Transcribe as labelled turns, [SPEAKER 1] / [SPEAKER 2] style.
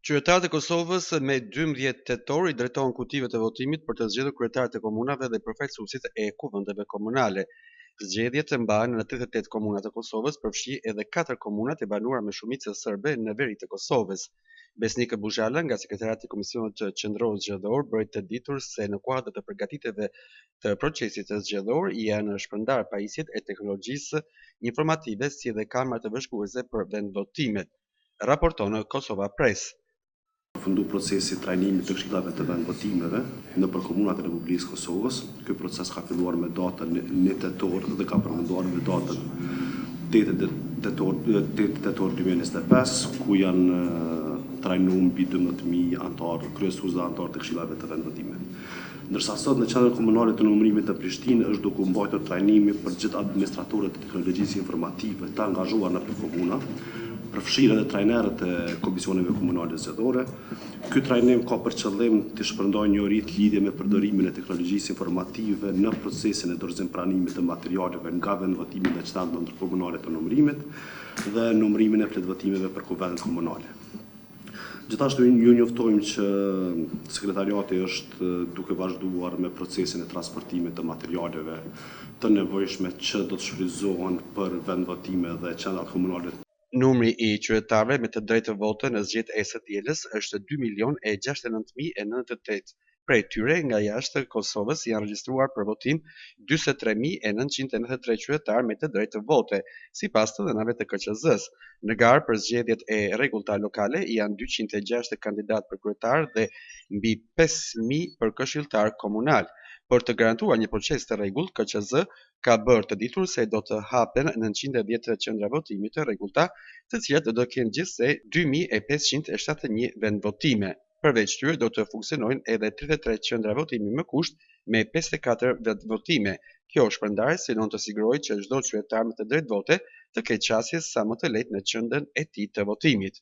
[SPEAKER 1] Qytetarët e Kosovës me 12 tetor i drejtohen kutive të votimit për të zgjedhur kryetarët e komunave dhe përfaqësuesit e kuvendeve komunale. Zgjedhjet mbahen në 38 komuna të Kosovës, përfshi edhe 4 komunat e banuara me shumicë serbe në veri të Kosovës. Besnik Buzhala nga sekretariati i Komisionit Qendror Zgjedhor bëri të ditur se në kuadër të përgatitjeve të procesit të zgjedhor janë shpërndarë pajisjet e teknologjisë informative si dhe kamerat të vëshkuese për vendvotimet, raporton Kosova Press.
[SPEAKER 2] Fundu procesi trajnimit të këshillave të vendvotimeve nëpër komunat e Republikës Kosovës. Ky proces ka filluar me datën 1 tetor dhe ka përfunduar me datën 8 tetor 2025, ku janë trajnuar mbi 12.000 anëtar, kryesues dhe anëtar të këshillave të vendvotimit. Ndërsa sot në qendrën komunale të numërimit të Prishtinë është duke u mbajtur trajnimi për gjithë administratorët e teknologjisë informative të angazhuar në komuna, përfshirë edhe trajnerët e komisioneve komunale zgjedhore. Ky trajnim ka për qëllim të shpërndajë njohuritë lidhje me përdorimin e teknologjisë informative në procesin e dorëzim-pranimit të materialeve nga vendvotimi në qendrat ndërkombëtare të numërimit dhe numërimin e fletvotimeve për kuvendet komunale. Gjithashtu ju njoftojmë që sekretariati është duke vazhduar me procesin e transportimit të materialeve të nevojshme që do të shfrytëzohen për vendvotime dhe qendrat komunale.
[SPEAKER 1] Numri i qytetarëve me të drejtë të vote në zgjedhjet e së dielës është 2.069.098. Prej tyre nga jashtë Kosovës janë regjistruar për votim 43.993 qytetarë me të drejtë të vote, sipas të dhënave të KQZ-s. Në garë për zgjedhjet e rregullta lokale janë 206 kandidatë për kryetar dhe mbi 5.000 për këshilltar komunal. Për të garantuar një proces të rregullt, KQZ ka bërë të ditur se do të hapen 910 qendra votimi të rregullta, të cilat do të kenë gjithsej 2.571 vendvotime. Përveç tyre do të funksionojnë edhe 33 qendra votimi më kusht me 54 vendvotime. Kjo shpërndarje synon të sigurojë që çdo qytetar me të drejtë vote të ketë qasje sa më të lehtë në qendrën e tij të votimit.